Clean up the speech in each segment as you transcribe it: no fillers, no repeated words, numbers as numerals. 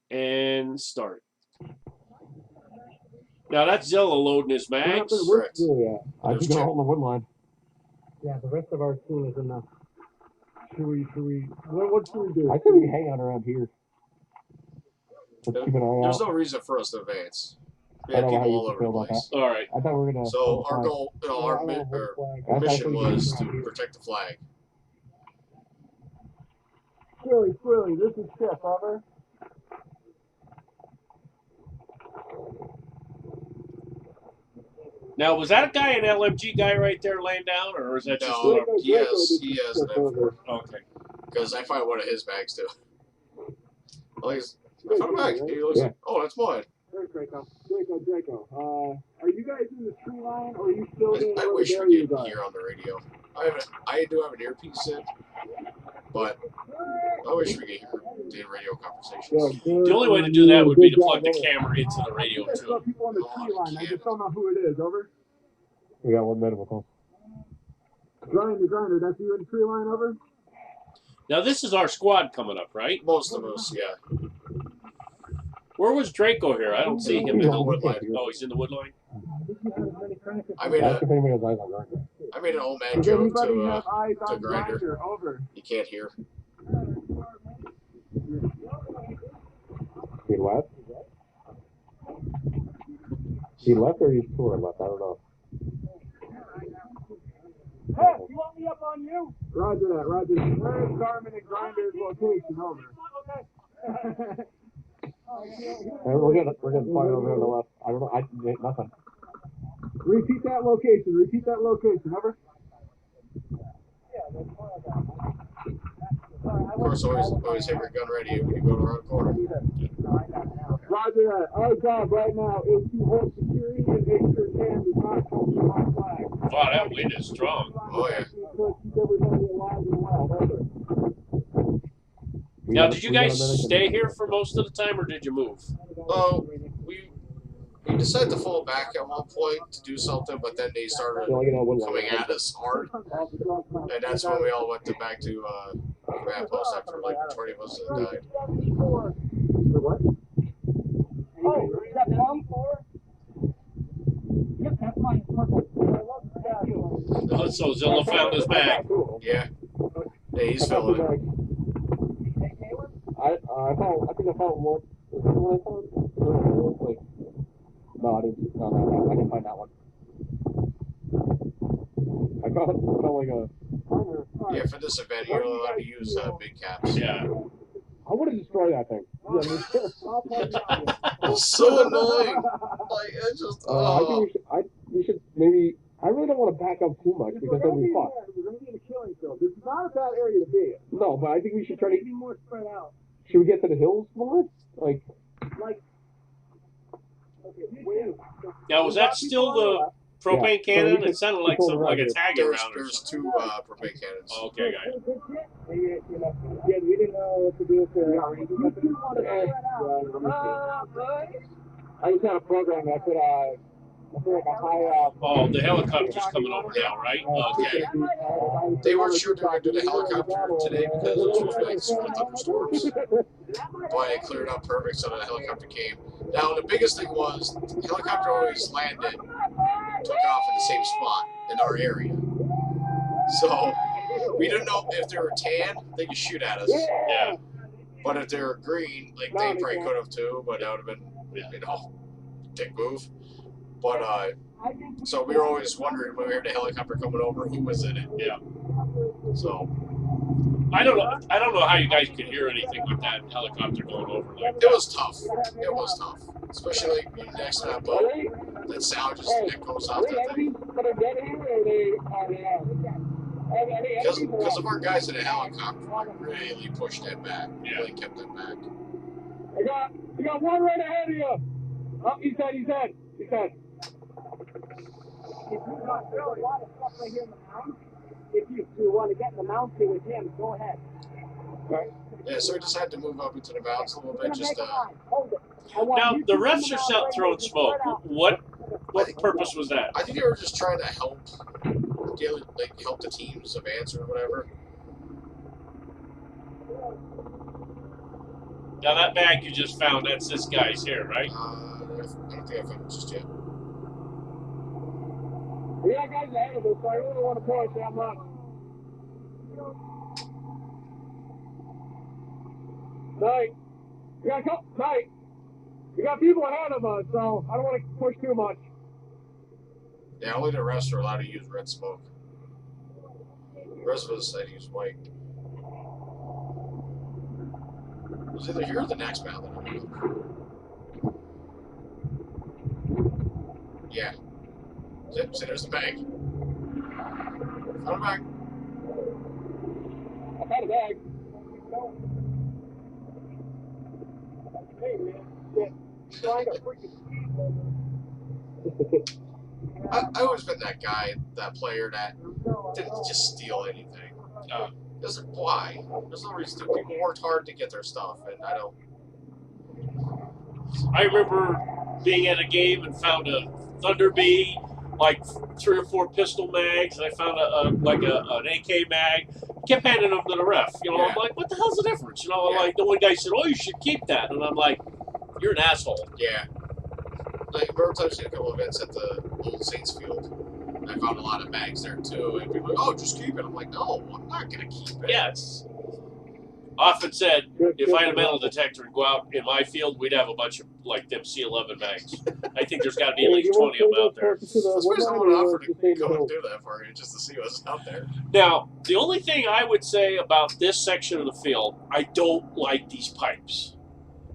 And start. Now that's Zilla loading his mags. Yeah, I think they're holding the wood line. Yeah, the rest of our team is enough. Should we, what should we do? I think we can hang out around here. Let's keep an eye out. There's no reason for us to advance. We I have don't know people how all you over the feel about place. All right. I thought we were gonna. So our goal, our mission was to protect the flag. Squirrely, this is Chip, over. Now, was that a guy, an LMG guy right there laying down, or is that just No, a... he has an M4. Okay. Because I found one of his bags too. I found a bag. He looks like, oh, that's mine. Draco. Are you guys in the tree line, or are you still in I wish we could hear on the radio. I do have an earpiece in, but I wish we could hear the radio conversations. The only way to do that would be to plug the camera into the radio, There's too. people on the tree line. I just don't know who it is. Over. We got 1 minute with them. Grinder. That's you in the tree line. Over. Now, this is our squad coming up, right? Most of us, yeah. Where was Draco here? I don't see him in the wood line. Oh, he's in the wood line? I made Ask if anybody has eyes on Grinder. I made an old man joke to to Grinder. Over. He can't hear. He left? He left or he's toward left? I don't know. Hey, you want me up on you? Roger that. Where is Garmin and Grinder's location? Over. We're getting fired over on the left. I don't know. Nothing. Repeat that location. Over. Of course, always have your gun ready when you go around the corner. Roger that. Our job right now is to hold security and make sure Tam does not come to our flag. Wow, that wind is strong. Oh, yeah. Keep everybody alive and well. Over. Now, did you guys stay here for most of the time, or did you move? Oh, we decided to fall back at one point to do something, but then they started coming at us hard, and that's when we all went back to command post after like 20 of us had died. What? Oh, is that long for? Yep, that's mine. Purple. Oh, so Zilla found his bag. Yeah. Yeah, he's filling it. I think I found one. Is that the one I found? Like, no, I didn't. No, I didn't find that one. I found like a. Yeah, for this event, you're allowed to use big caps. Yeah. I would have destroyed that thing. It's so annoying. Like, it's just. I think we should maybe. I really don't want to back up too much because then we fuck. We're going to be in a killing field. This is not a bad area to be in. No, but I think we should try to be more spread out. Should we get to the hills more? Like. Now, was that still the propane cannon? It sounded like something like a tag around. There's two propane cannons. Oh, okay, got it. Yeah, we didn't know what to do with the. I just had a program that could like a high. Oh, the helicopter's coming over now, right? Okay. They weren't sure they were going to do the helicopter today because it was supposed to be like super thunderstorms. But it cleared up perfect, so the helicopter came. Now, the biggest thing was the helicopter always landed, took off in the same spot in our area. So we didn't know if they were tan, they could shoot at us. Yeah. But if they were green, like they probably could have too, but that would have been, dick move. But so we were always wondering when we heard the helicopter coming over, who was in it. Yeah. So I don't know how you guys could hear anything with that helicopter going over like it that. was tough. It was tough, especially like being next to that boat. That sound just echoes off that thing. Because of our guys in the helicopter, we really pushed that back. Yeah. Really kept them back. You got one right ahead of you. Oh, he's dead. If you got really a lot of stuff right here in the mound, if you want to get in the mound here with him, go ahead. Right. Yeah, so we just had to move up into the mountains a little bit. Just Now the refs are throwing smoke. What purpose was that? I think they were just trying to help, help the teams advance or whatever. Now that bag you just found, that's this guy's here, right? I don't think I found it just yet. We got guys ahead of us, so I really don't want to push that much. Night. We got people ahead of us, so I don't want to push too much. Yeah, only the rest are allowed to use red smoke. The rest of us said use white. It was either here or the next mountain. I don't know. Yeah. So there's the bag. Found a bag. I found a bag. Hey, man. Yeah. Trying to freaking I always been that guy, that player that didn't just steal anything. Doesn't why? There's no reason to. People worked hard to get their stuff, and I don't. I remember being at a game and found a Thunder Bee, like 3 or 4 pistol mags, and I found an AK mag. Kept handing them to the ref. You know, Yeah. I'm like, what the hell's the difference? You know, Yeah. like the one guy said, oh, you should keep that, and I'm like, you're an asshole. Yeah. Like, remember I've seen a couple events at the old Saints field. I found a lot of bags there too, and people are like, oh, just keep it. I'm like, no, I'm not gonna keep it. Yeah, it's often said, if I had a metal detector and go out in my field, we'd have a bunch of like them C11 mags. I think there's got to be at least 20 of them out there. Especially someone offered to go and do that for you just to see what's out there. Now, the only thing I would say about this section of the field, I don't like these pipes.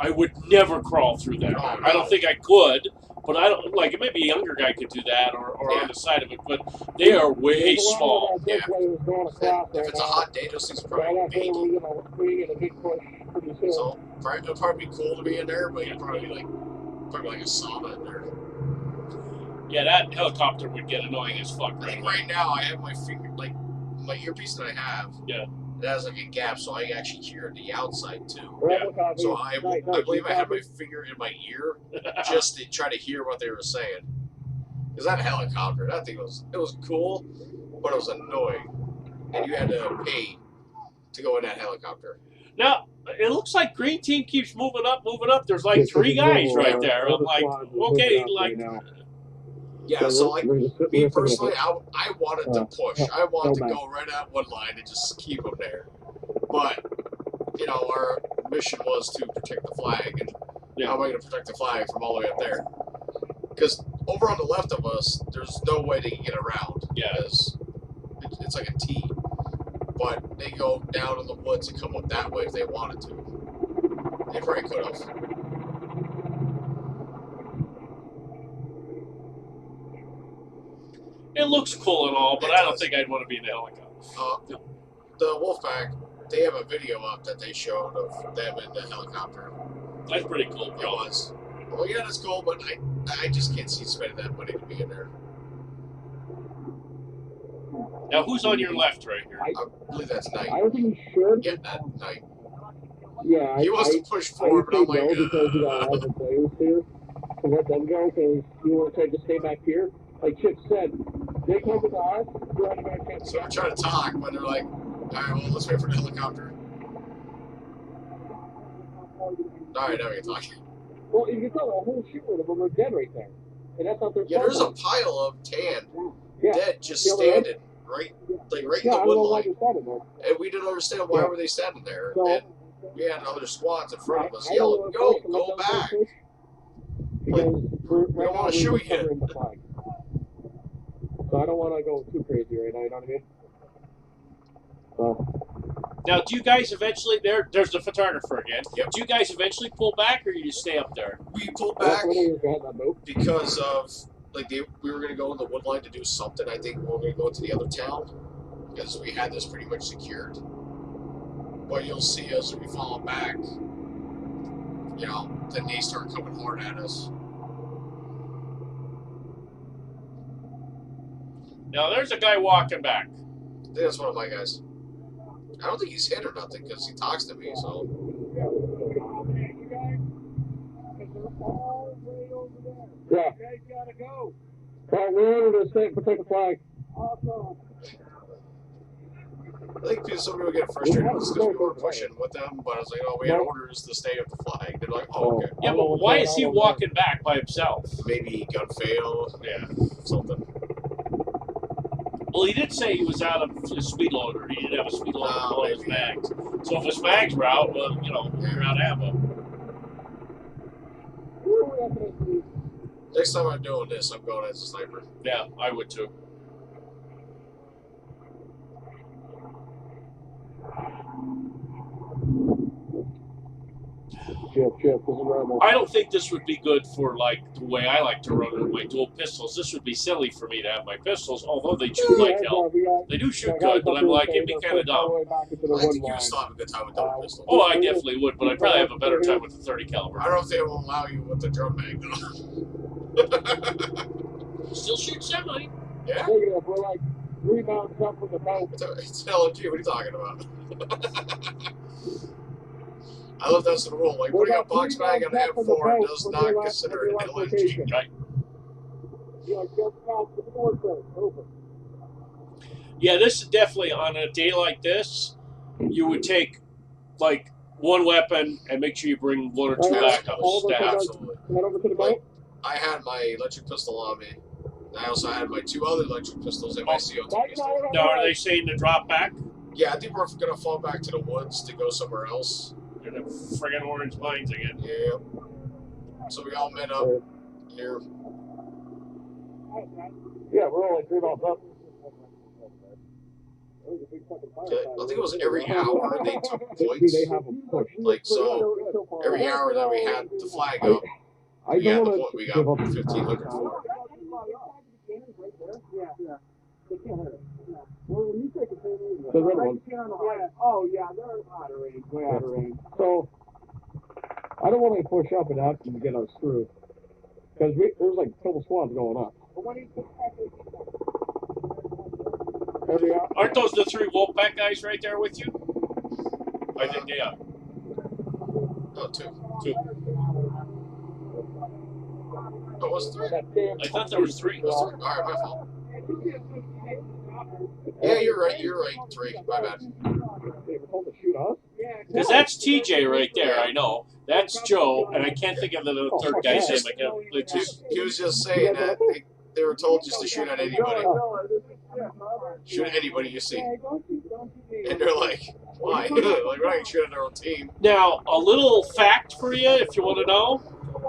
I would never crawl through there. Oh, I don't think I could, but I don't like. Maybe a younger guy could do that, or Yeah. on the side of it. But they are way small. Yeah. If it's a hot day, those things are probably big. So it'll probably be cool to be in there, but you'd probably like a sauna in there. Yeah, that helicopter would get annoying as fuck. I think right now I have my finger, like my earpiece that I have. Yeah. It has like a gap, so I actually hear the outside too. Yeah. So I believe I had my finger in my ear just to try to hear what they were saying. Because that helicopter, that thing was cool, but it was annoying, and you had to pay to go in that helicopter. Now, it looks like green team keeps moving up. There's like 3 guys right there. I'm like, okay, like. Yeah, so like me personally, I wanted to push. I wanted to go right at one line and just keep them there. But you know, our mission was to protect the flag, and how am I going to protect the flag from all the way up there? Because over on the left of us, there's no way they can get around. Yeah, because it's like a T. But they go down in the woods and come up that way if they wanted to. They probably could have. it looks cool and all, but I don't think I'd want to be in a helicopter. The Wolfpack, they have a video up that they showed of them in the helicopter. That's pretty cool, It bro. was. Well, yeah, that's cool, but I just can't see spending that money to be in there. Now, who's on your left right here? I believe that's Knight. I don't think he should. Yeah, that Knight. Yeah, He wants to push forward, but I'm like, no because you got other players here. To let them go because you want to stay back here. Like Chip said, they come with us. We're on the chance. So we're trying to talk, but they're like, all right, well, let's wait for the helicopter. All right, now we can talk. Well, you can tell the whole shitload of them are dead right there, and that's not their Yeah, there's a problem. pile of tan Yeah. dead just standing right in Yeah, the I wood don't know why line, they're standing there. and we didn't understand why Yeah. were they standing there. So, And we had other squads in front of us I don't yelling, know if "Go, they can let go them back!" push, because we don't wanna shoot you. covering the flag. So I don't want to go too crazy right now. You know what I mean? So. Now, do you guys eventually, there's the photographer again. Yep. Do you guys eventually pull back, or you just stay up there? We pulled back Back. because of we were gonna go in the wood line to do something. I think we were gonna go to the other town because we had this pretty much secured. But you'll see as we fall back, you know, then they start coming hard at us. Now, there's a guy walking back. I think that's one of my guys. I don't think he's hit or nothing because he talks to me. So Yeah. You guys gotta go. Well, we're ordered to protect the flag. Awesome. I think some people get frustrated because we were pushing with them, but I was like, oh, we had orders to stay at the flag. They're like, oh, okay. Yeah, but why is he walking back by himself? Maybe gun fail. Yeah. Something. Well, he did say he was out of his speed loader. He didn't have a speed loader on his mags. So if his mags were out, well, you know, you're out of ammo. Next time I'm doing this, I'm going as a sniper. Yeah, I would too. I don't think this would be good for like the way I like to run my dual pistols. This would be silly for me to have my pistols, although they shoot like hell. They do shoot good, but I'm like, it'd be kind of dumb. I think you would still have a good time with double pistol. Oh, I definitely would, but I'd probably have a better time with the 30 caliber. I don't know if they will allow you with the drum mag though. Still shoot semi. Yeah. We're like rebounds up with the boat. It's LMG. What are you talking about? I love that's the rule. Like putting a box bag on M4 does not consider it LMG. Right. Yeah, this is definitely on a day like this. You would take like one weapon and make sure you bring one or two backups. Absolutely. Like, I had my electric pistol on me. I also had my two other electric pistols and my CO2 pistol. Now, are they saying to drop back? Yeah, I think we're going to fall back to the woods to go somewhere else. In the friggin' orange mines again. Yeah. So we all met up here. Yeah, we're only 3 miles up. I think it was every hour they took points. Like, so every hour that we had the flag up, we had the point we got 1,500 for. Oh yeah, they're out of range, way out of range. So I don't want to push up and have to get us through because there's like a couple squads going up. Aren't those the 3 Wolfpack guys right there with you? I think they are. Oh, 2. 2. Oh, was it 3? I thought there was 3. All right, my fault. Yeah, you're right. 3. My bad. Because that's TJ right there, I know. That's Joe, and I can't think of the third guy's name. He was just saying that they were told just to shoot at anybody. Shoot at anybody you see. And they're like, why? Like, we're not going to shoot at our own team. Now, a little fact for you, if you want to know.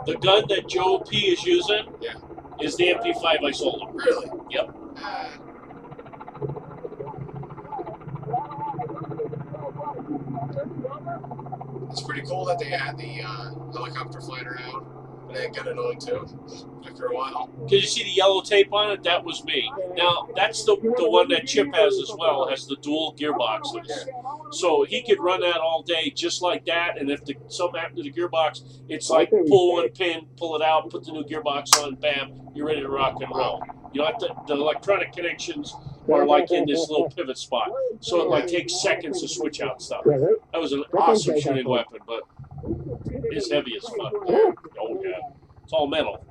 The gun that Joe P is using is the MP5 I sold him. Really? Yep. It's pretty cool that they had the helicopter flying around, but it got annoying too after a while. Because you see the yellow tape on it? That was me. Now, that's the one that Chip has as well, has the dual gearboxes. So he could run that all day just like that, and if something happened to the gearbox, it's like pull one pin, pull it out, put the new gearbox on, bam, you're ready to rock and roll. You know, the electronic connections are like in this little pivot spot. So it like takes seconds to switch out stuff. That was an awesome shooting weapon, but it's heavy as fuck. Oh, yeah. It's all metal.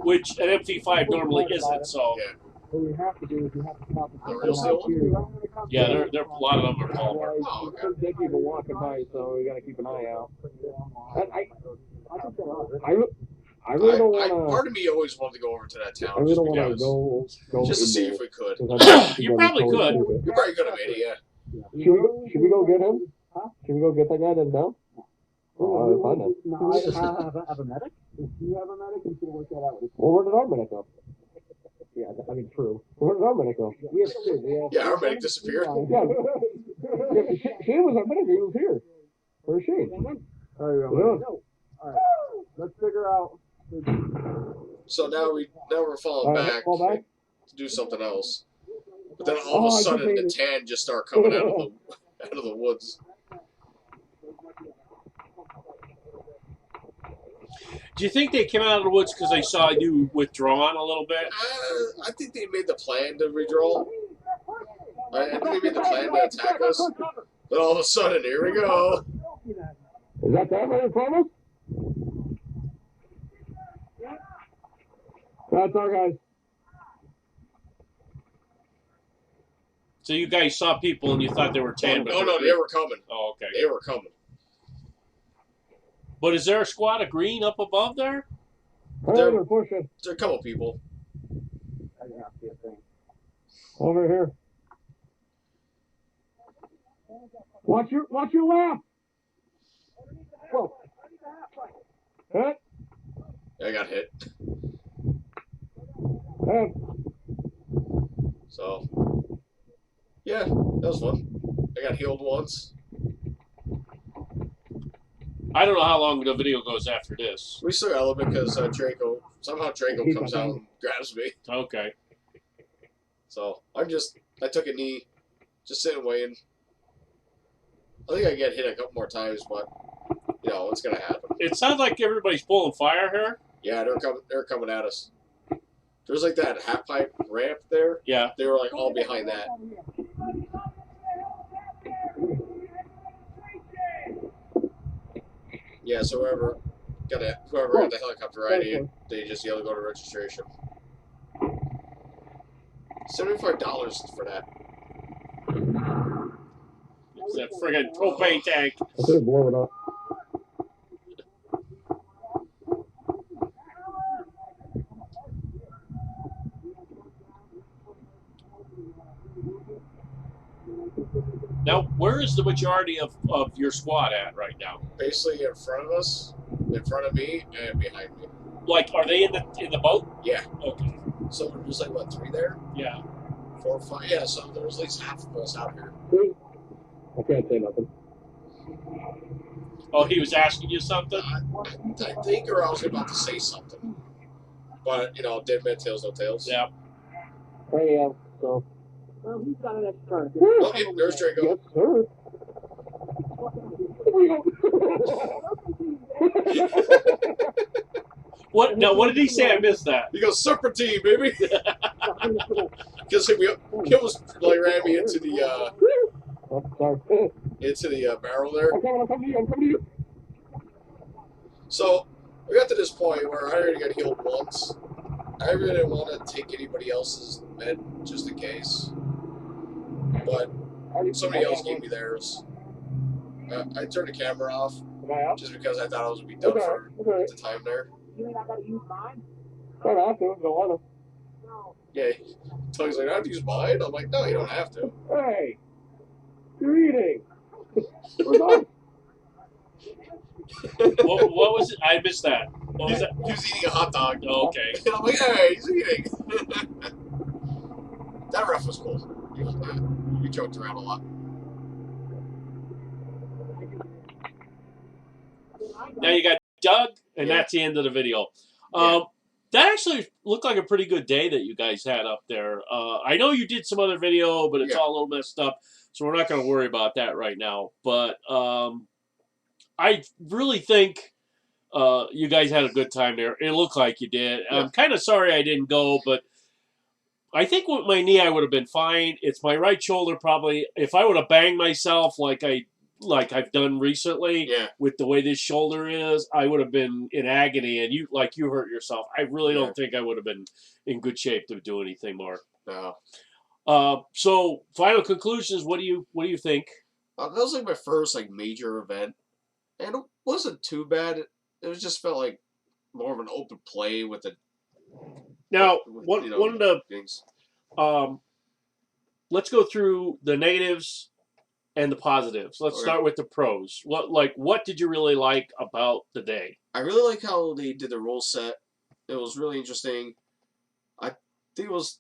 Which an MP5 normally isn't, so. What we have to do is we have to stop the Yeah, a lot of them are polymer. Oh, okay. There's people walking by, so we got to keep an eye out. I really don't want to. Part of me always wanted to go over to that town. I really don't want to go just to see if we could. You probably could. You probably could have made it, yeah. Should we go get him? Should we go get that guy that's down? Oh, fine then. No, I have a medic. If you have a medic, you should work that out. Well, where did our medic go? Yeah, I mean, true. Where did our medic go? We have 2. Yeah, our medic disappeared. Yeah, Shane was our medic. He was here. Where's Shane? All right. Let's figure out. So now we're falling back to do something else. But then all of a sudden the tan just start coming out of the woods. Do you think they came out of the woods because they saw you withdrawn a little bit? I think they made the plan to redraw. I think they made the plan to attack us. Then all of a sudden, here we go. Is that right in front of us? That's our guys. So you guys saw people and you thought they were tan, but Oh no, they were coming. Oh, okay. They were coming. But is there a squad of green up above there? They're pushing. There's a couple people. Over here. Watch your lap. Whoa. Hit. I got hit. Hit. So, yeah, that was fun. I got healed once. I don't know how long the video goes after this. We still got a little bit because Draco comes out and grabs me. Okay. So I took a knee, just sitting waiting. I think I get hit a couple more times, but you know it's gonna happen. It sounds like everybody's pulling fire here. Yeah, they're coming at us. There's like that half pipe ramp there. Yeah. They were like all behind that. Yeah, so whoever got the helicopter ID, they just yell to go to registration. $75 for that. It's that friggin' propane tank. I could blow it up. Now, where is the majority of your squad at right now? Basically in front of us, in front of me, and behind me. Like, are they in the boat? Yeah. Okay. So there's like what, 3 there? Yeah. 4 or 5. Yeah. So there's at least half of us out here. I can't say nothing. Oh, he was asking you something? I think, or I was about to say something, but you know, dead man tails, no tails. Yeah. Hey, so. Well, he's got an extra. Oh, yeah, there's Draco. Yes, sir. What? Now, what did he say? I missed that. He goes serpentine, baby. Because he almost like ran me into the barrel there. I'm coming to you. So we got to this point where I already got healed once. I really didn't want to take anybody else's med just in case, but somebody else gave me theirs. I turned the camera off just because I thought I was gonna be done for the time there. You mean I gotta use mine? Don't have to. Don't want No. Yeah, Tony's like, I have to use mine. I'm like, no, you don't have to. to. Hey, you're eating. We're done. What was it? I missed that. What was that? He was eating a hot dog. Oh, okay. And I'm like, hey, he's eating. That ref was cool. He joked around a lot. Now you got Doug, and that's the end of the video. That actually looked like a pretty good day that you guys had up there. I know you did some other video, but it's all a little messed up, so we're not going to worry about that right now. But I really think you guys had a good time there. It looked like you did. Yeah. I'm kind of sorry I didn't go, but I think with my knee I would have been fine. It's my right shoulder probably. If I would have banged myself like I've done recently, with the way this shoulder is, I would have been in agony, and you hurt yourself. I really don't think I would have been in good shape to do anything more. No. So final conclusions. What do you think? That was like my first like major event, and it wasn't too bad. It just felt like more of an open play with the. Now, with, one of the things. Let's go through the negatives and the positives. Let's start with the pros. What did you really like about the day? I really like how they did the rule set. It was really interesting. I think it was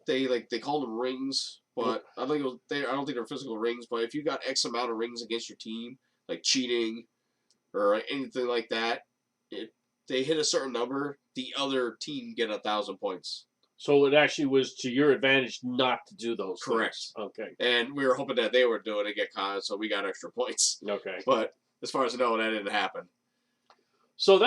they called them rings, but I think it was I don't think they're physical rings. But if you got X amount of rings against your team, like cheating or anything like that, they hit a certain number, the other team get 1,000 points. So it actually was to your advantage not to do those. Correct. Things. Okay. And we were hoping that they were doing it, get caught, so we got extra points. Okay. But as far as I know, that didn't happen. So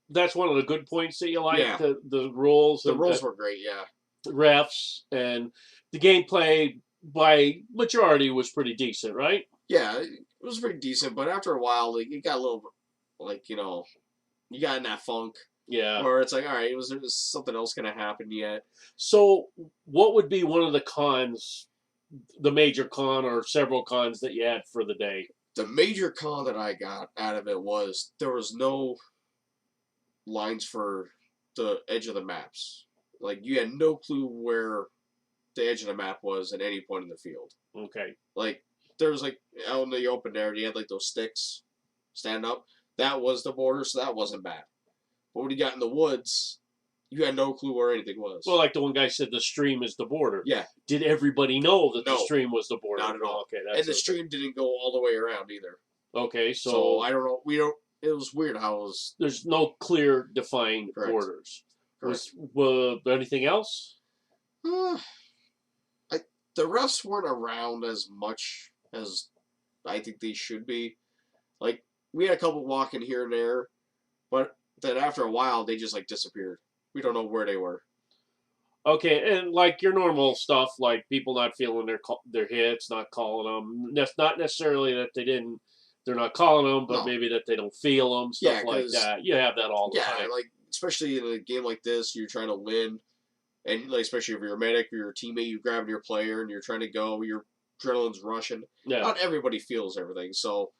that's one of the good points that you like. Yeah. The rules. The rules were great. Yeah. Refs and the gameplay by majority was pretty decent, right? Yeah, it was pretty decent, but after a while, it got a little, you got in that funk. Yeah. Where it's like, all right, was something else going to happen yet? So what would be one of the cons the major con or several cons that you had for the day? The major con that I got out of it was there was no lines for the edge of the maps. Like, you had no clue where the edge of the map was at any point in the field. Okay. Like, there was, like, out in the open there, you had, like, those sticks stand up. That was the border, so that wasn't bad. But when you got in the woods, you had no clue where anything was. Well, like the one guy said, the stream is the border. Yeah. Did everybody know that the No. stream was the border? Not at all. Okay, and the stream didn't go all the way around either. Okay, So I don't know. It was weird how it was. There's no clear defined Correct. borders. Correct. Was anything else? The refs weren't around as much as I think they should be. Like, we had a couple walking here and there, but then after a while they just like disappeared. We don't know where they were. Okay, and like your normal stuff, like people not feeling their hits, not calling them. That's not necessarily that they're not calling them, but No. maybe that they don't feel them, stuff Yeah, like 'cause- that. You have that all the Yeah, time. like especially in a game like this, you're trying to win, and like especially if you're a medic or you're a teammate, you grab your player and you're trying to go. Your adrenaline's rushing. Yeah. Not everybody feels everything, so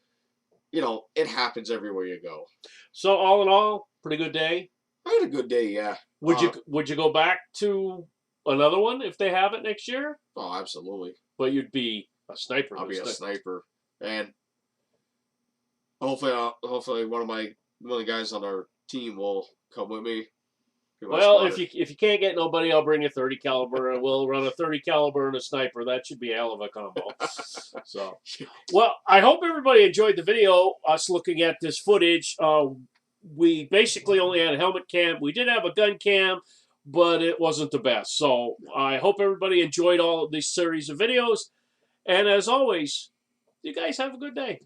it happens everywhere you go. So all in all, pretty good day. I had a good day, yeah. Would you go back to another one if they have it next year? Oh, absolutely. But you'd be a sniper. I'll be a sniper, and hopefully one of the guys on our team will come with me. Well, if you can't get nobody, I'll bring a 30 caliber, and we'll run a 30 caliber and a sniper. That should be a hell of a combo. So, well, I hope everybody enjoyed the video. Us looking at this footage. We basically only had a helmet cam. We did have a gun cam, but it wasn't the best. So I hope everybody enjoyed all of this series of videos. And as always, you guys have a good day.